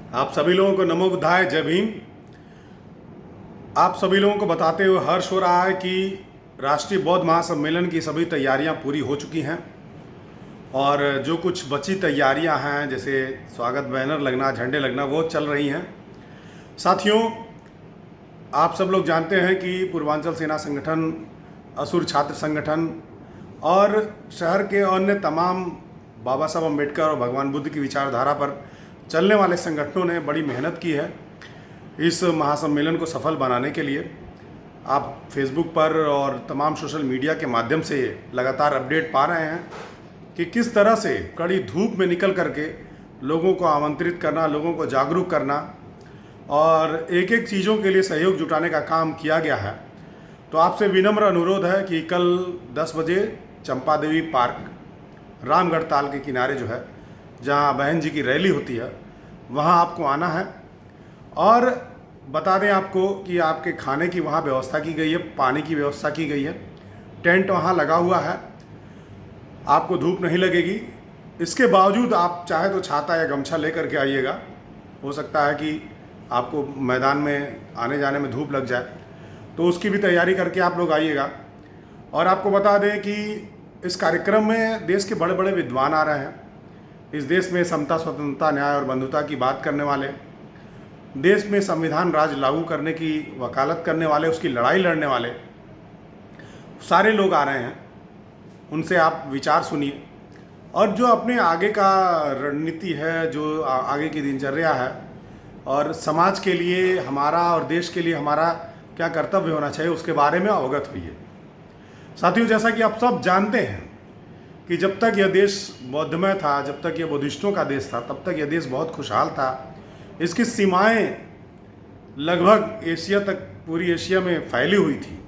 आप सभी लोगों को नमो बुद्धाय, जय भीम। आप सभी लोगों को बताते हुए हर्ष हो रहा है कि राष्ट्रीय बौद्ध महासम्मेलन की सभी तैयारियां पूरी हो चुकी हैं और जो कुछ बची तैयारियां हैं, जैसे स्वागत बैनर लगना, झंडे लगना, वो चल रही हैं। साथियों, आप सब लोग जानते हैं कि पूर्वांचल सेना संगठन, असुर छात्र संगठन और शहर के अन्य तमाम बाबा साहब अम्बेडकर और भगवान बुद्ध की विचारधारा पर चलने वाले संगठनों ने बड़ी मेहनत की है इस महासम्मेलन को सफल बनाने के लिए। आप फेसबुक पर और तमाम सोशल मीडिया के माध्यम से लगातार अपडेट पा रहे हैं कि किस तरह से कड़ी धूप में निकल करके लोगों को आमंत्रित करना, लोगों को जागरूक करना और एक एक चीज़ों के लिए सहयोग जुटाने का काम किया गया है। तो आपसे विनम्र अनुरोध है कि कल 10 बजे चंपा देवी पार्क, रामगढ़ ताल के किनारे जो है, जहाँ बहन जी की रैली होती है, वहाँ आपको आना है। और बता दें आपको कि आपके खाने की वहाँ व्यवस्था की गई है, पानी की व्यवस्था की गई है, टेंट वहाँ लगा हुआ है, आपको धूप नहीं लगेगी। इसके बावजूद आप चाहे तो छाता या गमछा लेकर के आइएगा। हो सकता है कि आपको मैदान में आने जाने में धूप लग जाए, तो उसकी भी तैयारी करके आप लोग आइएगा। और आपको बता दें कि इस कार्यक्रम में देश के बड़े बड़े विद्वान आ रहे हैं। इस देश में समता, स्वतंत्रता, न्याय और बंधुता की बात करने वाले, देश में संविधान राज लागू करने की वकालत करने वाले, उसकी लड़ाई लड़ने वाले सारे लोग आ रहे हैं। उनसे आप विचार सुनिए और जो अपने आगे का रणनीति है, जो आगे की दिनचर्या है और समाज के लिए हमारा और देश के लिए हमारा क्या कर्तव्य होना चाहिए, उसके बारे में अवगत होइए। साथियों, जैसा कि आप सब जानते हैं कि जब तक यह देश बौद्धमय था, जब तक यह बुद्धिस्टों का देश था, तब तक यह देश बहुत खुशहाल था। इसकी सीमाएं लगभग एशिया तक, पूरी एशिया में फैली हुई थी।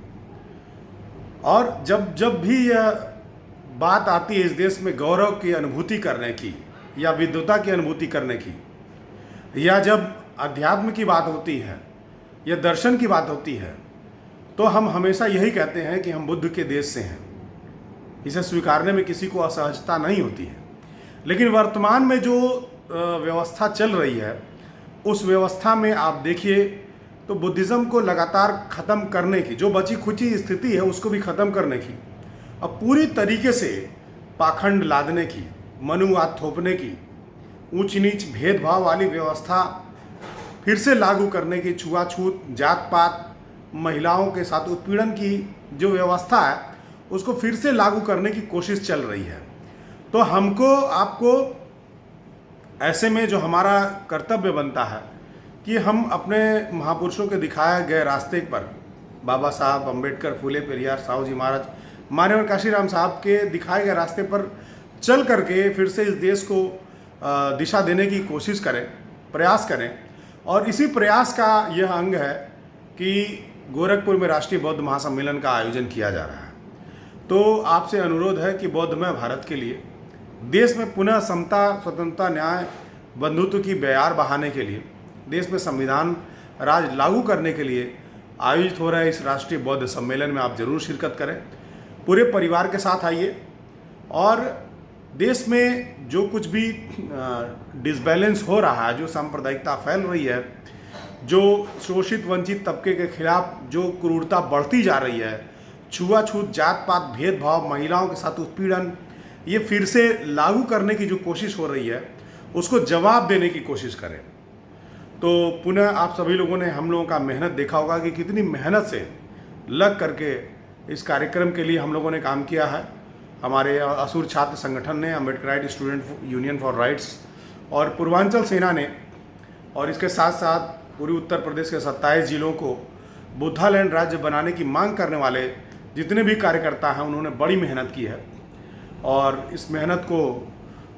और जब जब भी यह बात आती है इस देश में गौरव की अनुभूति करने की या विद्वता की अनुभूति करने की, या जब अध्यात्म की बात होती है या दर्शन की बात होती है, तो हम हमेशा यही कहते हैं कि हम बुद्ध के देश से हैं। इसे स्वीकारने में किसी को असहजता नहीं होती है। लेकिन वर्तमान में जो व्यवस्था चल रही है, उस व्यवस्था में आप देखिए तो बुद्धिज़्म को लगातार ख़त्म करने की, जो बची खुची स्थिति है उसको भी ख़त्म करने की, अब पूरी तरीके से पाखंड लादने की, मनुवाद थोपने की, ऊंच नीच भेदभाव वाली व्यवस्था फिर से लागू करने की, छुआछूत, जात पात, महिलाओं के साथ उत्पीड़न की जो व्यवस्था है उसको फिर से लागू करने की कोशिश चल रही है। तो हमको, आपको ऐसे में जो हमारा कर्तव्य बनता है कि हम अपने महापुरुषों के दिखाए गए रास्ते पर, बाबा साहब अम्बेडकर, फूले पेरियार, साहू जी महाराज, माननीय काशीराम साहब के दिखाए गए रास्ते पर चल करके फिर से इस देश को दिशा देने की कोशिश करें, प्रयास करें। और इसी प्रयास का यह अंग है कि गोरखपुर में राष्ट्रीय बौद्ध महासम्मेलन का आयोजन किया जा रहा है। तो आपसे अनुरोध है कि बौद्धमय भारत के लिए, देश में पुनः समता, स्वतंत्रता, न्याय, बंधुत्व की बयार बहाने के लिए, देश में संविधान राज लागू करने के लिए आयोजित हो रहे इस राष्ट्रीय बौद्ध सम्मेलन में आप जरूर शिरकत करें। पूरे परिवार के साथ आइए और देश में जो कुछ भी डिसबैलेंस हो रहा है, जो सांप्रदायिकता फैल रही है, जो शोषित वंचित तबके के खिलाफ जो क्रूरता बढ़ती जा रही है, छुआछूत, जात पात, भेदभाव, महिलाओं के साथ उत्पीड़न, ये फिर से लागू करने की जो कोशिश हो रही है, उसको जवाब देने की कोशिश करें। तो पुनः आप सभी लोगों ने हम लोगों का मेहनत देखा होगा कि कितनी मेहनत से लग करके इस कार्यक्रम के लिए हम लोगों ने काम किया है। हमारे असुर छात्र संगठन ने, Ambedkarite student union for rights और पूर्वांचल सेना ने, और इसके साथ साथ पूरी उत्तर प्रदेश के 27 जिलों को बुद्धालैंड राज्य बनाने की मांग करने वाले जितने भी कार्यकर्ता हैं, उन्होंने बड़ी मेहनत की है। और इस मेहनत को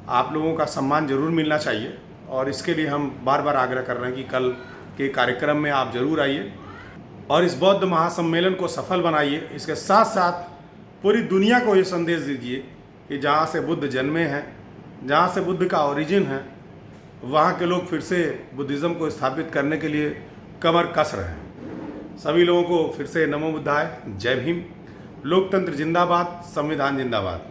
आप लोगों का सम्मान जरूर मिलना चाहिए। और इसके लिए हम बार बार आग्रह कर रहे हैं कि कल के कार्यक्रम में आप जरूर आइए और इस बौद्ध महासम्मेलन को सफल बनाइए। इसके साथ साथ पूरी दुनिया को ये संदेश दीजिए कि जहाँ से बुद्ध जन्मे हैं, जहाँ से बुद्ध का ओरिजिन है, वहाँ के लोग फिर से बुद्धिज़्म को स्थापित करने के लिए कमर कस रहे हैं। सभी लोगों को फिर से नमो बुद्धाय, जय भीम। लोकतंत्र जिंदाबाद, संविधान जिंदाबाद।